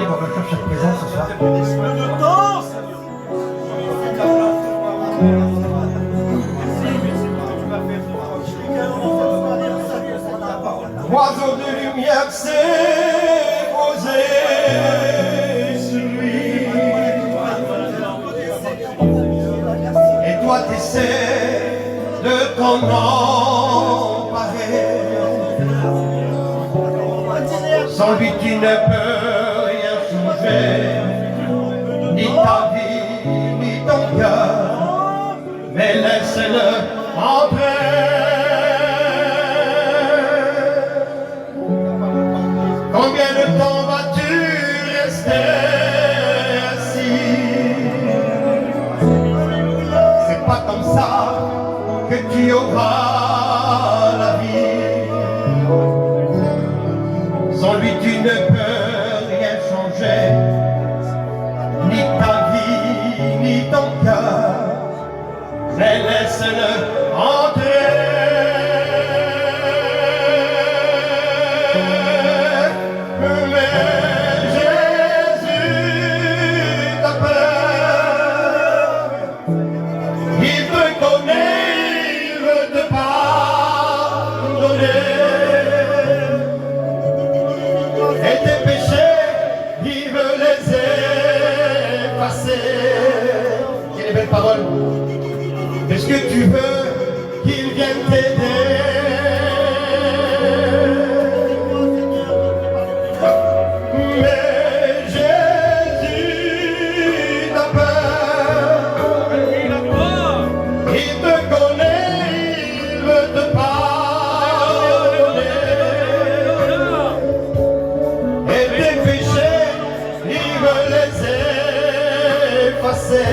va rechercher cette présence ce soir. Le temps, Oiseau de lumière s'est posé sur lui. Et toi t'essaies de t'en emparer. Sans lui tu ne peux rien changer, ni ta vie, ni ton cœur, mais laisse-le entrer. Combien de temps vas-tu rester assis? C'est pas comme ça que tu auras la vie. Sans lui tu ne peux rien changer, ni ta vie, ni ton cœur, mais laisse-le entrer. Parole. Est-ce que tu veux qu'il vienne t'aider? Mais Jésus t'appelle. Il te connaît, il veut te pardonner. Et tes péchés, il veut les effacer.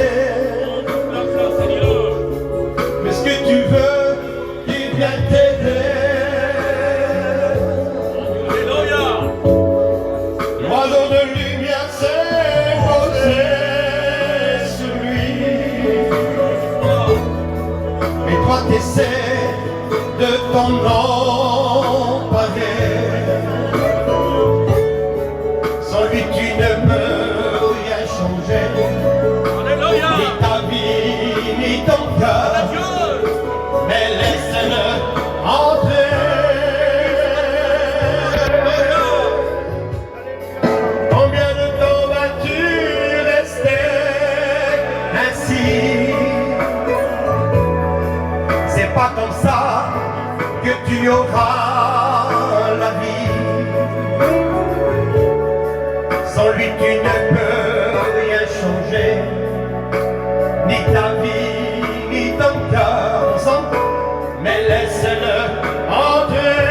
T'essaies de t'en emparer. Sans lui tu ne peux rien changer, ni ta vie, ni ton cœur, mais laisse-le entrer. Combien de temps vas-tu rester ainsi? Pas comme ça que tu auras la vie. Sans lui tu ne peux rien changer, ni ta vie, ni ton cœur, ensemble, mais laisse-le entrer.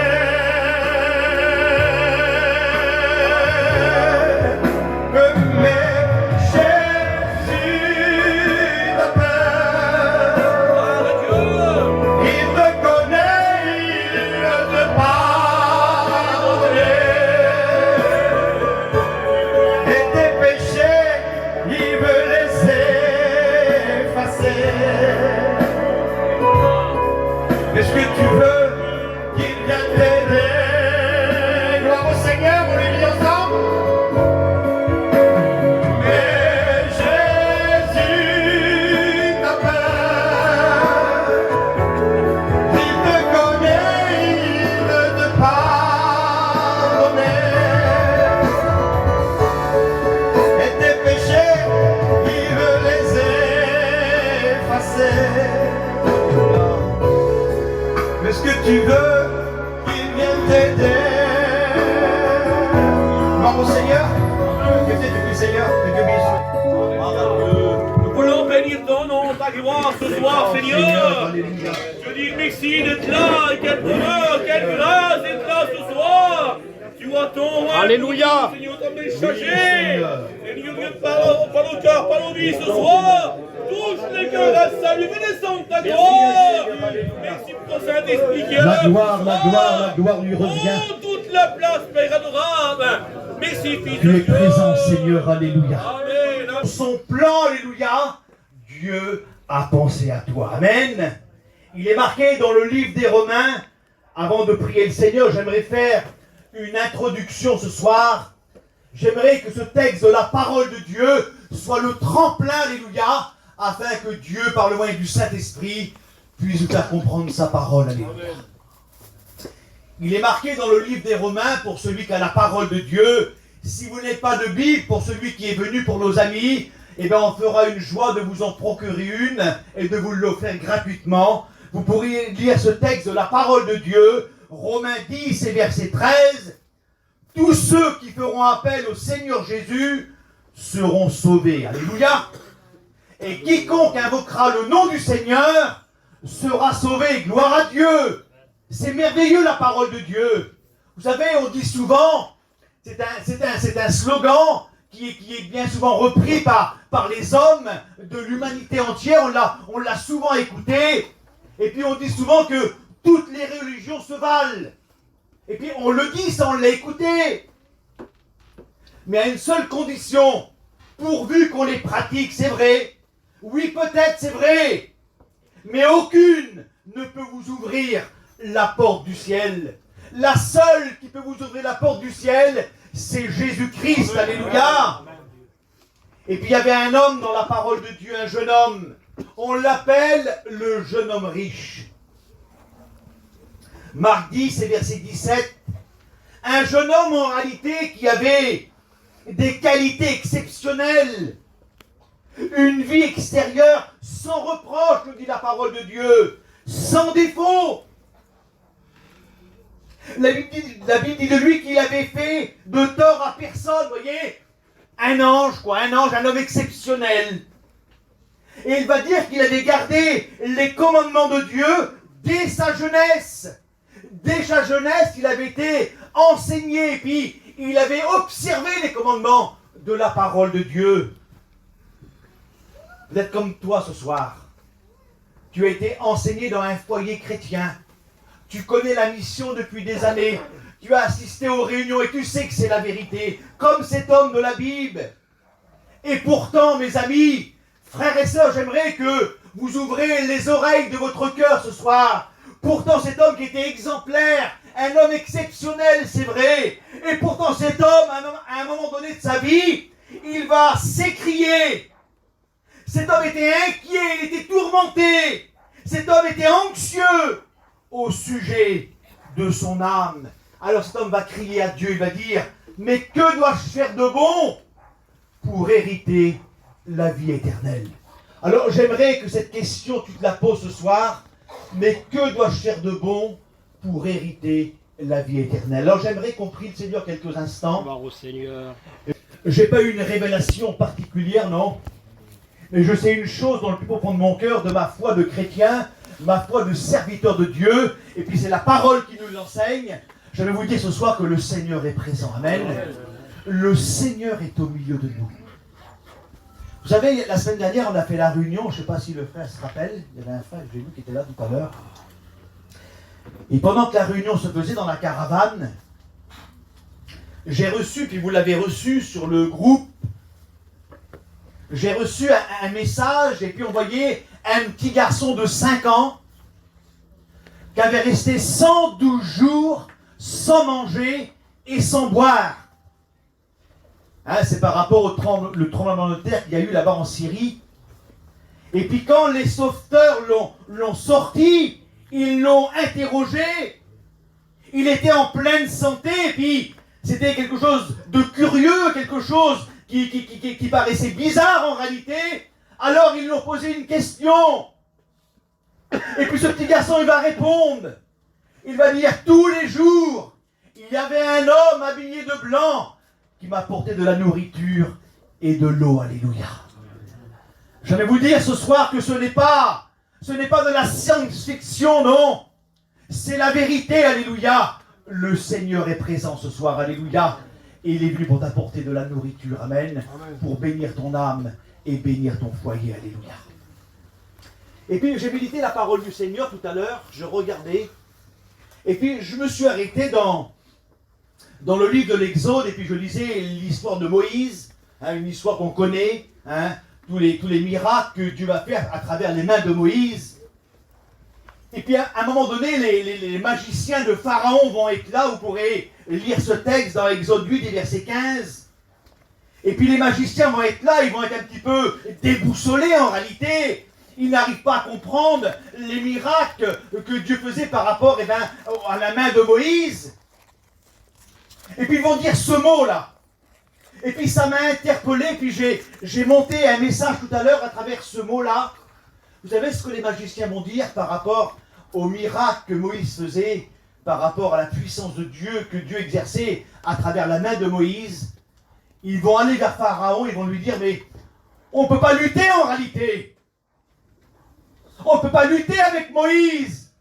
Est-ce que tu veux qu'il vienne t'aider? Gloire au Seigneur, on lui dit ensemble. Mais Jésus t'appelle. Il te connaît, il veut te pardonner. Et tes péchés, il veut les effacer. Est-ce que tu veux qu'il vienne t'aider? Gloire au Seigneur. Que Dieu te Seigneur, que Dieu bénisse. nous voulons bénir ton nom, ta gloire ce soir, Seigneur. Je dis merci d'être là, et quel bonheur, quelle grâce d'être là ce soir. Tu as ton roi. Alléluia. Seigneur, ton messager. Seigneur, viens par nos cœurs, par nos vies ce soir. Touche les cœurs à salut, venez descendre ta gloire. Merci pour ton Saint-Esprit qui est là. La gloire lui revient. Oh, toute la place, Père adorable. Merci, Fils Tu de es Dieu. présent, Seigneur, alléluia. Amen. Son plan, alléluia, Dieu a pensé à toi. Amen. Il est marqué dans le livre des Romains. Avant de prier le Seigneur, j'aimerais faire une introduction ce soir. j'aimerais que ce texte de la parole de Dieu soit le tremplin, alléluia, afin que Dieu, par le moyen du Saint-Esprit, puisse nous faire comprendre sa parole, alléluia. Il est marqué dans le livre des Romains, pour celui qui a la parole de Dieu, si vous n'avez pas de Bible, pour celui qui est venu pour nos amis, eh bien on fera une joie de vous en procurer une et de vous l'offrir gratuitement. Vous pourriez lire ce texte de la parole de Dieu, Romains 10 et verset 13. Tous ceux qui feront appel au Seigneur Jésus seront sauvés. Alléluia. Et quiconque invoquera le nom du Seigneur sera sauvé. Gloire à Dieu. C'est merveilleux la parole de Dieu. Vous savez, on dit souvent, c'est un slogan qui est bien souvent repris par les hommes de l'humanité entière. On l'a souvent écouté. Et puis on dit souvent que toutes les religions se valent. Et puis on le dit, ça on l'a écouté. Mais à une seule condition, pourvu qu'on les pratique, c'est vrai. Oui, peut-être, c'est vrai. Mais aucune ne peut vous ouvrir la porte du ciel. La seule qui peut vous ouvrir la porte du ciel, c'est Jésus-Christ. Alléluia. Et puis il y avait un homme dans la parole de Dieu, un jeune homme. On l'appelle le jeune homme riche. Marc 10 et verset 17. Un jeune homme en réalité qui avait des qualités exceptionnelles. Une vie extérieure sans reproche, nous dit la parole de Dieu. Sans défaut. La Bible dit de lui qu'il avait fait de tort à personne, voyez. Un ange, un homme exceptionnel. Et il va dire qu'il avait gardé les commandements de Dieu dès sa jeunesse. Dès sa jeunesse, il avait été enseigné, et puis il avait observé les commandements de la parole de Dieu. Vous êtes comme toi ce soir. Tu as été enseigné dans un foyer chrétien. Tu connais la mission depuis des années. Tu as assisté aux réunions et tu sais que c'est la vérité. Comme cet homme de la Bible. Et pourtant, mes amis, frères et sœurs, j'aimerais que vous ouvrez les oreilles de votre cœur ce soir. Pourtant, cet homme qui était exemplaire, un homme exceptionnel, c'est vrai. Et pourtant, cet homme, à un moment donné de sa vie, il va s'écrier. Cet homme était inquiet, il était tourmenté. Cet homme était anxieux au sujet de son âme. Alors cet homme va crier à Dieu, il va dire, mais que dois-je faire de bon pour hériter la vie éternelle? Alors j'aimerais que cette question, tu te la poses ce soir, mais que dois-je faire de bon pour hériter la vie éternelle? Alors j'aimerais qu'on prie le Seigneur quelques instants. Gloire au Seigneur. J'ai pas eu une révélation particulière, non. Mais je sais une chose dans le plus profond de mon cœur, de ma foi de chrétien, ma foi de serviteur de Dieu, et puis c'est la parole qui nous l'enseigne. Je vais vous dire ce soir que le Seigneur est présent. Amen. Le Seigneur est au milieu de nous. Vous savez, la semaine dernière, on a fait la réunion, je ne sais pas si le frère se rappelle, il y avait un frère que j'ai vu qui était là tout à l'heure. Et pendant que la réunion se faisait dans la caravane, j'ai reçu, puis vous l'avez reçu sur le groupe, j'ai reçu un message, et puis on voyait un petit garçon de 5 ans qui avait resté 112 jours sans manger et sans boire. Hein, c'est par rapport au le tremblement de terre qu'il y a eu là-bas en Syrie. Et puis quand les sauveteurs l'ont sorti, ils l'ont interrogé. Il était en pleine santé, et puis c'était quelque chose de curieux, quelque chose qui paraissait bizarre en réalité. Alors ils lui ont posé une question. Et puis ce petit garçon, il va répondre. Il va dire, tous les jours, il y avait un homme habillé de blanc qui m'apportait de la nourriture et de l'eau. Alléluia. Je vais vous dire ce soir que ce n'est pas de la science-fiction, non. C'est la vérité, alléluia. Le Seigneur est présent ce soir, alléluia. Et il est venu pour t'apporter de la nourriture, amen, pour bénir ton âme et bénir ton foyer, alléluia. Et puis j'ai médité la parole du Seigneur tout à l'heure, je regardais, et puis je me suis arrêté dans le livre de l'Exode, et puis je lisais l'histoire de Moïse, hein, une histoire qu'on connaît, hein, tous les miracles que Dieu va faire à travers les mains de Moïse. Et puis à un moment donné, les magiciens de Pharaon vont être là, vous pourrez lire ce texte dans Exode 8 et verset 15. Et puis les magiciens vont être là, ils vont être un petit peu déboussolés en réalité. Ils n'arrivent pas à comprendre les miracles que Dieu faisait par rapport à la main de Moïse. Et puis ils vont dire ce mot-là. Et puis ça m'a interpellé, puis j'ai monté un message tout à l'heure à travers ce mot-là. Vous savez ce que les magiciens vont dire par rapport aux miracles que Moïse faisait, par rapport à la puissance de Dieu que Dieu exerçait à travers la main de Moïse? Ils vont aller vers Pharaon, ils vont lui dire, mais on ne peut pas lutter en réalité. On ne peut pas lutter avec Moïse.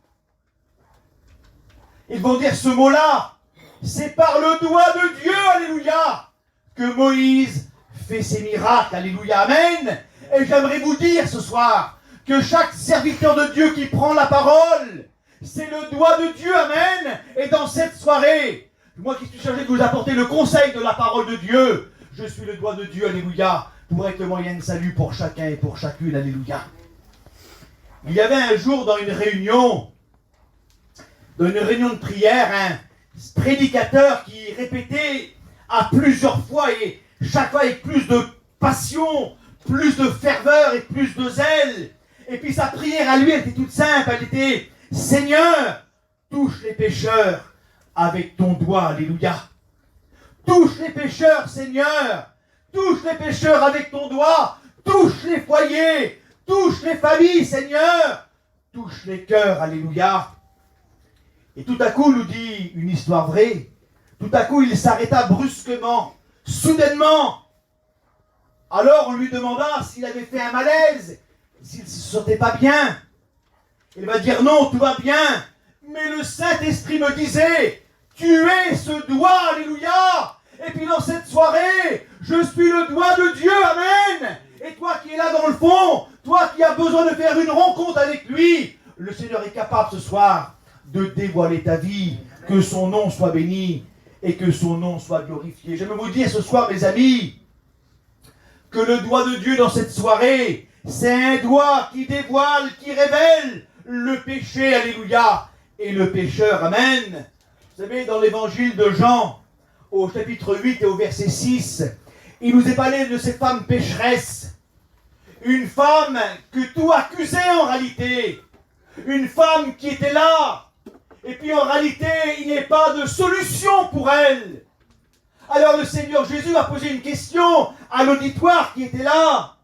Ils vont dire ce mot-là. C'est par le doigt de Dieu, alléluia, que Moïse fait ses miracles, alléluia, amen. Et j'aimerais vous dire ce soir que chaque serviteur de Dieu qui prend la parole, c'est le doigt de Dieu, amen. Et dans cette soirée, moi qui suis chargé de vous apporter le conseil de la parole de Dieu, je suis le doigt de Dieu, alléluia, pour être le moyen de salut pour chacun et pour chacune, alléluia. Il y avait un jour dans une réunion de prière, un prédicateur qui répétait à plusieurs fois et chaque fois avec plus de passion, plus de ferveur et plus de zèle. Et puis sa prière à lui, elle était toute simple, elle était « Seigneur, touche les pécheurs avec ton doigt, alléluia. Touche les pécheurs, Seigneur, touche les pécheurs avec ton doigt, touche les foyers, touche les familles, Seigneur, touche les cœurs, alléluia. » Et tout à coup, nous dit une histoire vraie, tout à coup, il s'arrêta brusquement, soudainement. Alors on lui demanda s'il avait fait un malaise, s'il ne se sentait pas bien. Il va dire non, tout va bien. Mais le Saint-Esprit me disait, tu es ce doigt, alléluia. Et puis dans cette soirée, je suis le doigt de Dieu, amen. Et toi qui es là dans le fond, toi qui as besoin de faire une rencontre avec lui, le Seigneur est capable ce soir de dévoiler ta vie, que son nom soit béni et que son nom soit glorifié. J'aimerais vous dire ce soir, mes amis, que le doigt de Dieu dans cette soirée, c'est un doigt qui dévoile, qui révèle le péché, alléluia, et le pécheur, amen. Vous savez, dans l'évangile de Jean, au chapitre 8 et au verset 6, il nous est parlé de cette femme pécheresse, une femme que tout accusait en réalité, une femme qui était là, et puis en réalité, il n'y a pas de solution pour elle. Alors le Seigneur Jésus va poser une question à l'auditoire qui était là.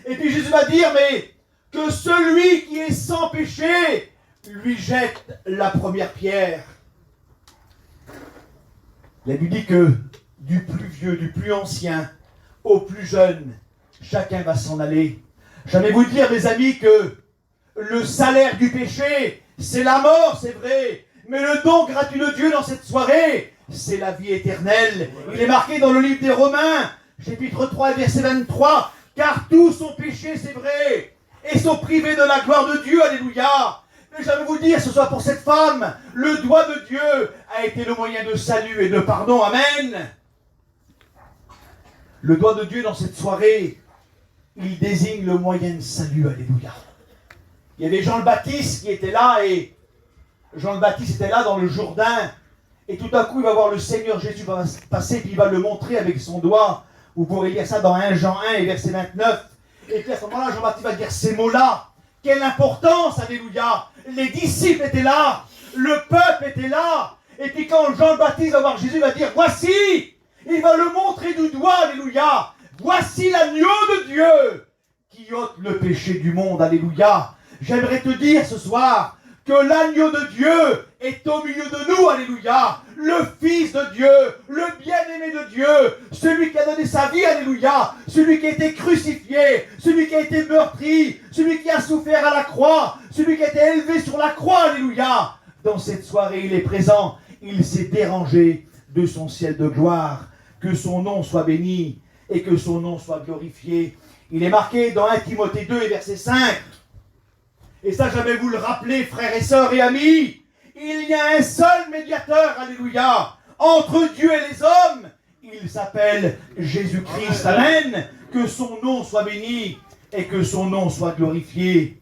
Et puis Jésus va dire, mais que celui qui est sans péché lui jette la première pierre. La Bible dit que du plus vieux, du plus ancien, au plus jeune, chacun va s'en aller. J'aimerais vous dire, mes amis, que le salaire du péché, c'est la mort, c'est vrai. Mais le don gratuit de Dieu dans cette soirée, c'est la vie éternelle. Il est marqué dans le livre des Romains, chapitre 3, verset 23, car tous ont péché, c'est vrai, et sont privés de la gloire de Dieu, alléluia. Mais j'aimerais vous dire, ce soir pour cette femme, le doigt de Dieu a été le moyen de salut et de pardon, amen. Le doigt de Dieu dans cette soirée, il désigne le moyen de salut, alléluia. Il y avait Jean le Baptiste qui était là, et Jean le Baptiste était là dans le Jourdain, et tout à coup il va voir le Seigneur Jésus va passer, puis il va le montrer avec son doigt. Vous pourrez lire ça dans 1 Jean 1 et verset 29. Et puis à ce moment-là, Jean-Baptiste va dire ces mots-là. Quelle importance, alléluia. Les disciples étaient là, le peuple était là. Et puis quand Jean-Baptiste va voir Jésus, il va dire, voici, il va le montrer du doigt, alléluia. Voici l'agneau de Dieu qui ôte le péché du monde, alléluia. J'aimerais te dire ce soir que l'agneau de Dieu est au milieu de nous, alléluia. Le Fils de Dieu, le bien-aimé de Dieu, celui qui a donné sa vie, alléluia. Celui qui a été crucifié, celui qui a été meurtri, celui qui a souffert à la croix, celui qui a été élevé sur la croix, alléluia. Dans cette soirée, il est présent. Il s'est dérangé de son ciel de gloire. Que son nom soit béni et que son nom soit glorifié. Il est marqué dans 1 Timothée 2 et verset 5. Et ça, j'aimerais vous le rappeler, frères et sœurs et amis. Il y a un seul médiateur, alléluia, entre Dieu et les hommes. Il s'appelle Jésus-Christ, amen. Que son nom soit béni et que son nom soit glorifié.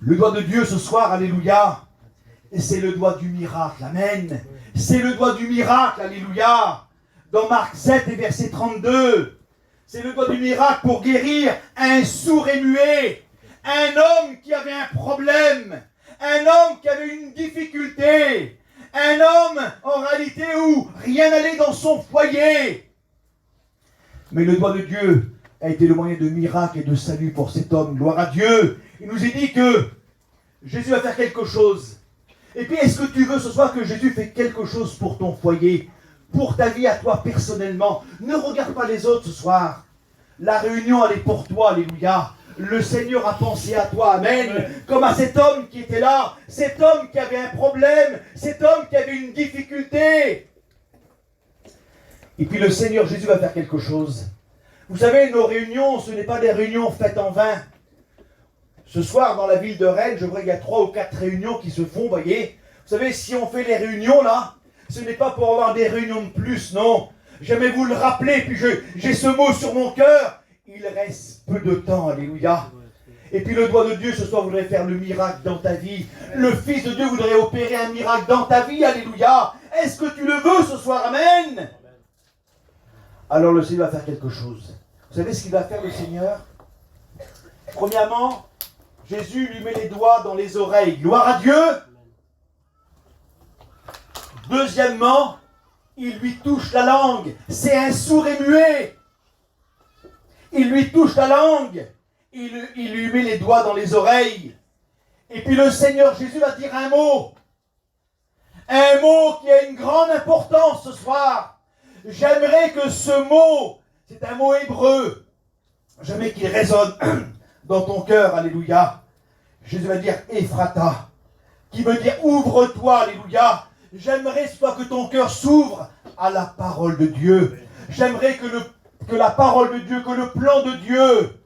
Le doigt de Dieu ce soir, alléluia, c'est le doigt du miracle, amen. C'est le doigt du miracle, alléluia. dans Marc 7 et verset 32. C'est le doigt du miracle pour guérir un sourd et muet, un homme qui avait un problème, un homme qui avait une difficulté, un homme en réalité où rien n'allait dans son foyer. Mais le doigt de Dieu a été le moyen de miracle et de salut pour cet homme. Gloire à Dieu. Il nous est dit que Jésus va faire quelque chose. Et puis, est-ce que tu veux ce soir que Jésus fait quelque chose pour ton foyer, pour ta vie à toi personnellement? Ne regarde pas les autres ce soir. La réunion, elle est pour toi, alléluia. Le Seigneur a pensé à toi, amen. Comme à cet homme qui était là, cet homme qui avait un problème, cet homme qui avait une difficulté. Et puis le Seigneur Jésus va faire quelque chose. Vous savez, nos réunions, ce n'est pas des réunions faites en vain. Ce soir, dans la ville de Rennes, je vois qu'il y a 3 ou 4 réunions qui se font, voyez. Vous savez, si on fait les réunions là, ce n'est pas pour avoir des réunions de plus, non. J'aimais vous le rappeler, puis j'ai ce mot sur mon cœur. Il reste peu de temps, alléluia. Et puis le doigt de Dieu ce soir voudrait faire le miracle dans ta vie. Le Fils de Dieu voudrait opérer un miracle dans ta vie, alléluia. Est-ce que tu le veux ce soir, amen? Alors le Seigneur va faire quelque chose. Vous savez ce qu'il va faire le Seigneur? Premièrement, Jésus lui met les doigts dans les oreilles. Gloire à Dieu. Deuxièmement, il lui touche la langue. C'est un sourd et muet. Il lui touche la langue. Il lui met les doigts dans les oreilles. Et puis le Seigneur Jésus va dire un mot. Un mot qui a une grande importance ce soir. J'aimerais que ce mot, c'est un mot hébreu. J'aimerais qu'il résonne dans ton cœur, alléluia. Jésus va dire Ephrata, qui veut dire ouvre-toi, alléluia. J'aimerais soit que ton cœur s'ouvre à la parole de Dieu. J'aimerais que la parole de Dieu, que le plan de Dieu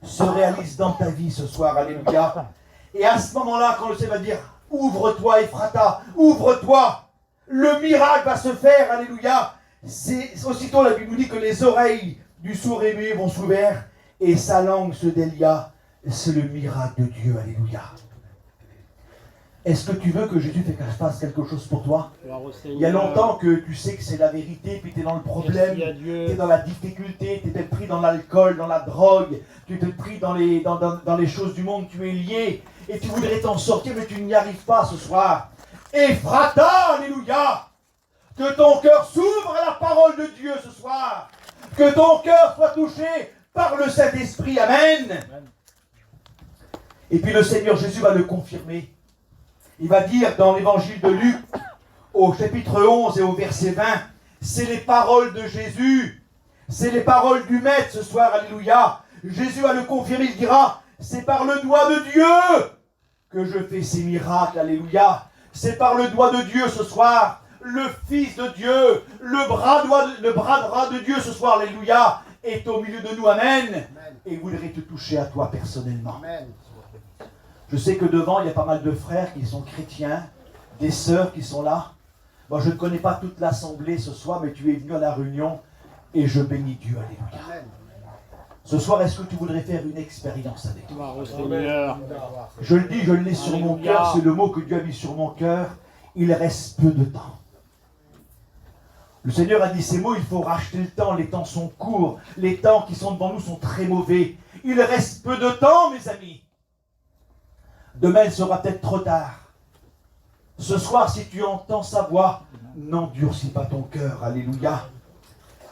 se réalise dans ta vie ce soir, alléluia. Et à ce moment-là, quand le Seigneur va dire ouvre-toi, Ephrata, ouvre-toi, le miracle va se faire, alléluia. C'est aussitôt la Bible nous dit que les oreilles du sourd et muet vont s'ouvrir et sa langue se délia. C'est le miracle de Dieu, alléluia. Est-ce que tu veux que Jésus fasse quelque chose pour toi? Il y a longtemps que tu sais que c'est la vérité, puis tu es dans le problème, tu es dans la difficulté, tu es pris dans l'alcool, dans la drogue, tu es pris dans les choses du monde, tu es lié, et tu voudrais t'en sortir, mais tu n'y arrives pas ce soir. Ephrata, alléluia! Que ton cœur s'ouvre à la parole de Dieu ce soir. Que ton cœur soit touché par le Saint-Esprit, amen. Et puis le Seigneur Jésus va le confirmer. Il va dire dans l'évangile de Luc, au chapitre 11 et au verset 20, c'est les paroles de Jésus, c'est les paroles du Maître ce soir, alléluia. Jésus va le confirmer, il dira, c'est par le doigt de Dieu que je fais ces miracles, alléluia. C'est par le doigt de Dieu ce soir, le Fils de Dieu, le bras droit de Dieu ce soir, alléluia, est au milieu de nous, amen. Et voudrait te toucher à toi personnellement. Amen. Je sais que devant, il y a pas mal de frères qui sont chrétiens, des sœurs qui sont là. Moi, je ne connais pas toute l'assemblée ce soir, mais tu es venu à la réunion et je bénis Dieu. Alléluia. Amen. Ce soir, est-ce que tu voudrais faire une expérience avec toi? Je le dis, je l'ai sur mon cœur, c'est le mot que Dieu a mis sur mon cœur. Il reste peu de temps. Le Seigneur a dit ces mots, il faut racheter le temps, les temps sont courts, les temps qui sont devant nous sont très mauvais. Il reste peu de temps, mes amis. Demain, il sera peut-être trop tard. Ce soir, si tu entends sa voix, n'endurcis pas ton cœur. Alléluia.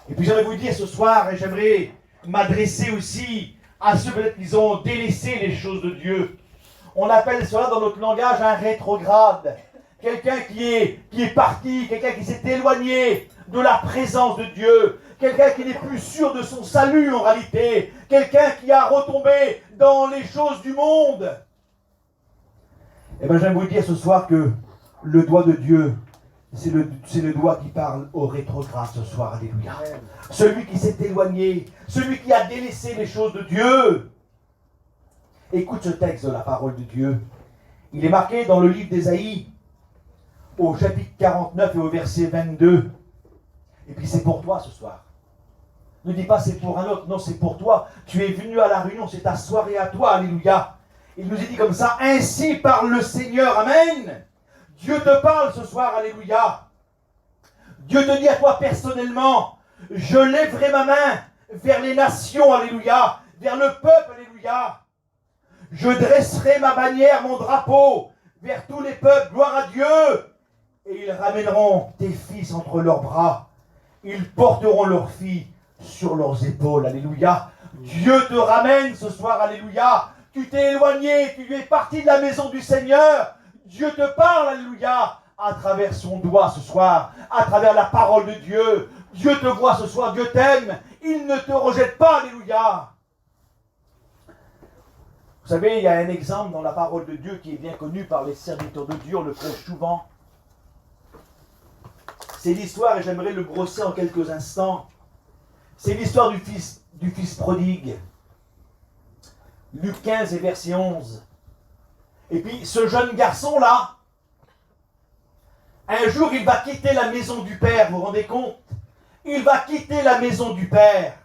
Et puis j'aimerais vous dire ce soir, et j'aimerais m'adresser aussi à ceux qui ont délaissé les choses de Dieu. On appelle cela dans notre langage un rétrograde. Quelqu'un qui est parti, quelqu'un qui s'est éloigné de la présence de Dieu. Quelqu'un qui n'est plus sûr de son salut en réalité. Quelqu'un qui a retombé dans les choses du monde. Eh bien, j'aime vous dire ce soir que le doigt de Dieu, c'est le doigt qui parle au rétrograde ce soir. Alléluia. Amen. Celui qui s'est éloigné, celui qui a délaissé les choses de Dieu. Écoute ce texte de la parole de Dieu. Il est marqué dans le livre d'Ésaïe, au chapitre 49 et au verset 22. Et puis c'est pour toi ce soir. Ne dis pas c'est pour un autre, non c'est pour toi. Tu es venu à la réunion, c'est ta soirée à toi, alléluia. Il nous est dit comme ça, ainsi parle le Seigneur, amen. Dieu te parle ce soir, alléluia. Dieu te dit à toi personnellement, je lèverai ma main vers les nations, alléluia, vers le peuple, alléluia. Je dresserai ma bannière, mon drapeau, vers tous les peuples, gloire à Dieu. Et ils ramèneront tes fils entre leurs bras. Ils porteront leurs filles sur leurs épaules, alléluia. Dieu te ramène ce soir, alléluia. Tu t'es éloigné, tu es parti de la maison du Seigneur. Dieu te parle, alléluia, à travers son doigt ce soir, à travers la parole de Dieu. Dieu te voit ce soir, Dieu t'aime. Il ne te rejette pas, alléluia. Vous savez, il y a un exemple dans la parole de Dieu qui est bien connu par les serviteurs de Dieu, on le prêche souvent. C'est l'histoire, et j'aimerais le brosser en quelques instants. C'est l'histoire du fils prodigue. Luc 15 et verset 11. Et puis, ce jeune garçon-là, un jour, il va quitter la maison du Père, vous vous rendez compte? Il va quitter la maison du Père.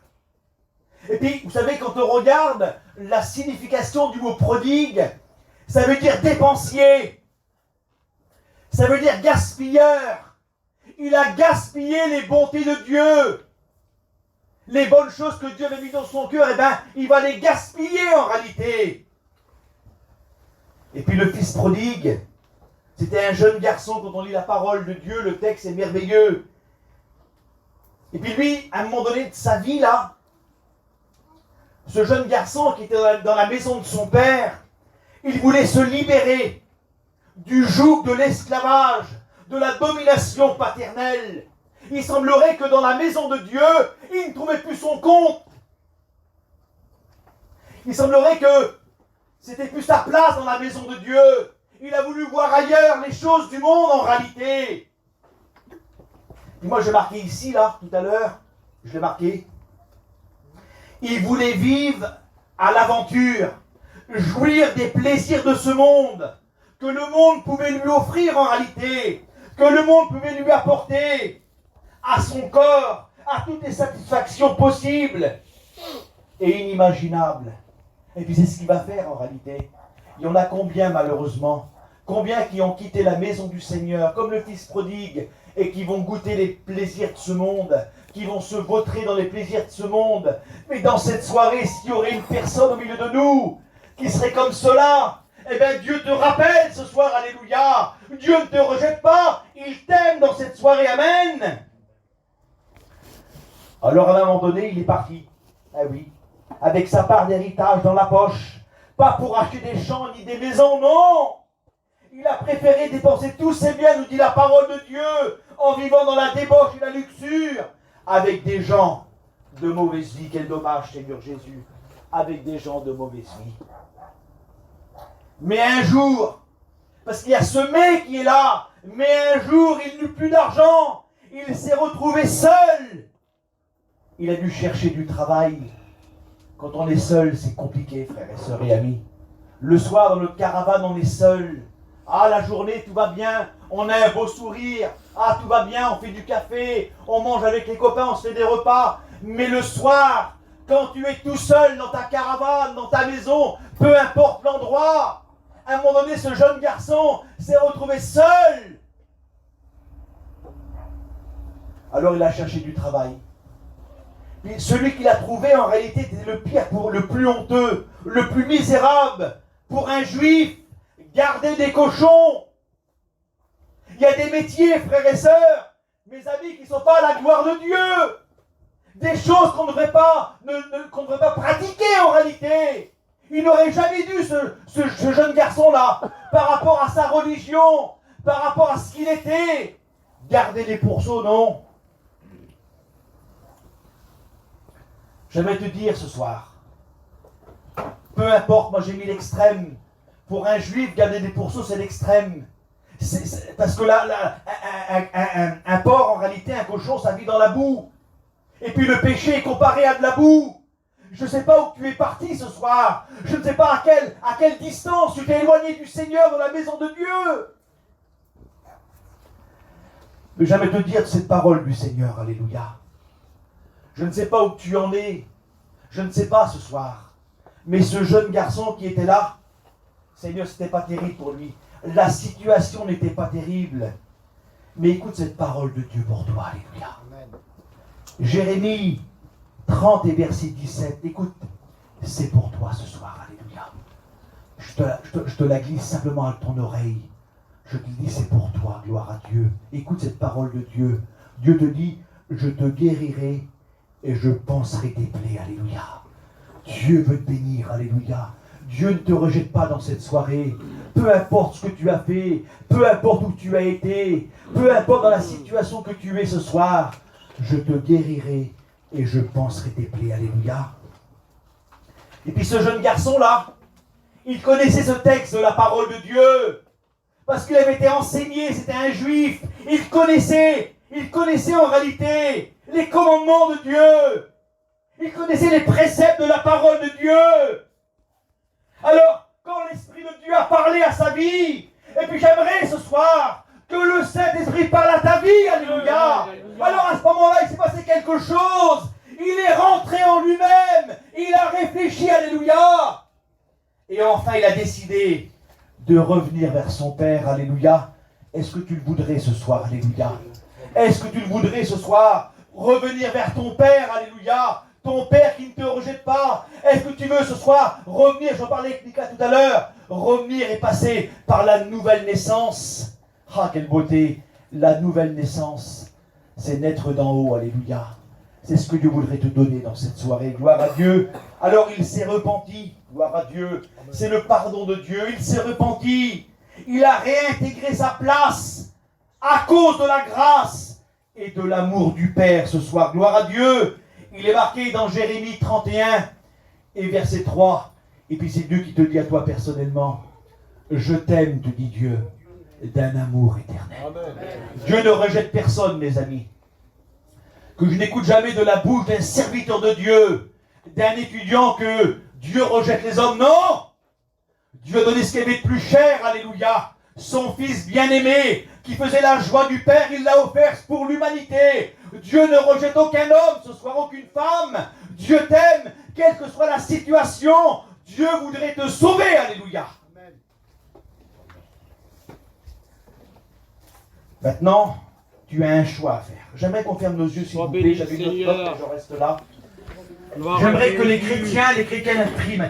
Et puis, vous savez, quand on regarde la signification du mot prodigue, ça veut dire dépensier. Ça veut dire gaspilleur. Il a gaspillé les bontés de Dieu. Les bonnes choses que Dieu avait mises dans son cœur, eh bien, il va les gaspiller en réalité. Et puis le fils prodigue, c'était un jeune garçon. Quand on lit la parole de Dieu, le texte est merveilleux. Et puis lui, à un moment donné de sa vie, là, ce jeune garçon qui était dans la maison de son père, il voulait se libérer du joug de l'esclavage, de la domination paternelle. Il semblerait que dans la maison de Dieu, il ne trouvait plus son compte. Il semblerait que c'était plus sa place dans la maison de Dieu. Il a voulu voir ailleurs les choses du monde en réalité. Et moi j'ai marqué ici, là, tout à l'heure, je l'ai marqué. Il voulait vivre à l'aventure, jouir des plaisirs de ce monde, que le monde pouvait lui offrir en réalité, que le monde pouvait lui apporter à son corps, à toutes les satisfactions possibles et inimaginables. Et puis c'est ce qu'il va faire en réalité. Il y en a combien malheureusement, combien qui ont quitté la maison du Seigneur, comme le fils prodigue, et qui vont goûter les plaisirs de ce monde, qui vont se vautrer dans les plaisirs de ce monde. Mais dans cette soirée, s'il y aurait une personne au milieu de nous qui serait comme cela, eh bien Dieu te rappelle ce soir, alléluia. Dieu ne te rejette pas, il t'aime dans cette soirée, amen. Alors à un moment donné, il est parti, ah oui, avec sa part d'héritage dans la poche, pas pour acheter des champs ni des maisons, non. Il a préféré dépenser tous ses biens, nous dit la parole de Dieu, en vivant dans la débauche et la luxure, avec des gens de mauvaise vie. Quel dommage, Seigneur Jésus, avec des gens de mauvaise vie. Mais un jour, parce qu'il y a ce mais qui est là, mais un jour, il n'eut plus d'argent, il s'est retrouvé seul. Il a dû chercher du travail. Quand on est seul, c'est compliqué, frères et sœurs et amis. Le soir, dans notre caravane, on est seul. Ah, la journée, tout va bien, on a un beau sourire. Ah, tout va bien, on fait du café, on mange avec les copains, on se fait des repas. Mais le soir, quand tu es tout seul dans ta caravane, dans ta maison, peu importe l'endroit, à un moment donné, ce jeune garçon s'est retrouvé seul. Alors il a cherché du travail. Puis celui qu'il a trouvé, en réalité, était le pire, le plus honteux, le plus misérable. Pour un juif, garder des cochons. Il y a des métiers, frères et sœurs, mes amis, qui ne sont pas à la gloire de Dieu. Des choses qu'on ne devrait pas pratiquer en réalité. Il n'aurait jamais dû, ce jeune garçon-là, par rapport à sa religion, par rapport à ce qu'il était, garder les pourceaux, non. J'aimerais te dire ce soir, peu importe, moi j'ai mis l'extrême. Pour un juif, garder des pourceaux, c'est l'extrême. Parce que là, un porc, en réalité, un cochon, ça vit dans la boue. Et puis le péché est comparé à de la boue. Je ne sais pas où tu es parti ce soir. Je ne sais pas à quelle distance tu t'es éloigné du Seigneur dans la maison de Dieu. Mais j'aimerais te dire cette parole du Seigneur, alléluia. Je ne sais pas où tu en es. Je ne sais pas ce soir. Mais ce jeune garçon qui était là, Seigneur, ce n'était pas terrible pour lui. La situation n'était pas terrible. Mais écoute cette parole de Dieu pour toi, alléluia. Jérémie 30 et verset 17, écoute, c'est pour toi ce soir, alléluia. Je te la glisse simplement à ton oreille. Je te dis, c'est pour toi, gloire à Dieu. Écoute cette parole de Dieu. Dieu te dit, je te guérirai et je panserai tes plaies, alléluia. Dieu veut te bénir, alléluia. Dieu ne te rejette pas dans cette soirée. Peu importe ce que tu as fait, peu importe où tu as été, peu importe dans la situation que tu es ce soir, je te guérirai et je panserai tes plaies, alléluia. Et puis ce jeune garçon-là, il connaissait ce texte de la parole de Dieu, parce qu'il avait été enseigné, c'était un juif, il connaissait en réalité les commandements de Dieu, il connaissait les préceptes de la parole de Dieu. Alors, quand l'Esprit de Dieu a parlé à sa vie, et puis j'aimerais ce soir que le Saint-Esprit parle à ta vie, alléluia. Alors à ce moment-là, il s'est passé quelque chose, il est rentré en lui-même, il a réfléchi, alléluia. Et enfin, il a décidé de revenir vers son Père, alléluia. Est-ce que tu le voudrais ce soir, alléluia? Est-ce que tu le voudrais ce soir revenir vers ton Père, alléluia? Ton Père qui ne te rejette pas. Est-ce que tu veux ce soir revenir, j'en parlais avec Mika tout à l'heure, revenir et passer par la nouvelle naissance? Ah, quelle beauté! La nouvelle naissance, c'est naître d'en haut, alléluia. C'est ce que Dieu voudrait te donner dans cette soirée, gloire à Dieu. Alors il s'est repenti, gloire à Dieu. C'est le pardon de Dieu, il s'est repenti. Il a réintégré sa place à cause de la grâce et de l'amour du Père ce soir, gloire à Dieu. Il est marqué dans Jérémie 31 et verset 3. Et puis c'est Dieu qui te dit à toi personnellement, je t'aime, te dit Dieu, d'un amour éternel. Amen. Dieu ne rejette personne, mes amis. Que je n'écoute jamais de la bouche d'un serviteur de Dieu, d'un étudiant que Dieu rejette les hommes. Non! Dieu a donné ce qu'il avait de plus cher, alléluia. Son Fils bien-aimé, qui faisait la joie du Père, il l'a offert pour l'humanité. Dieu ne rejette aucun homme, ce soir aucune femme. Dieu t'aime, quelle que soit la situation. Dieu voudrait te sauver, alléluia. Amen. Maintenant, tu as un choix à faire. J'aimerais qu'on ferme nos yeux, s'il vous plaît. J'avais une autre porte, mais je reste là. J'aimerais que les chrétiens prient maintenant.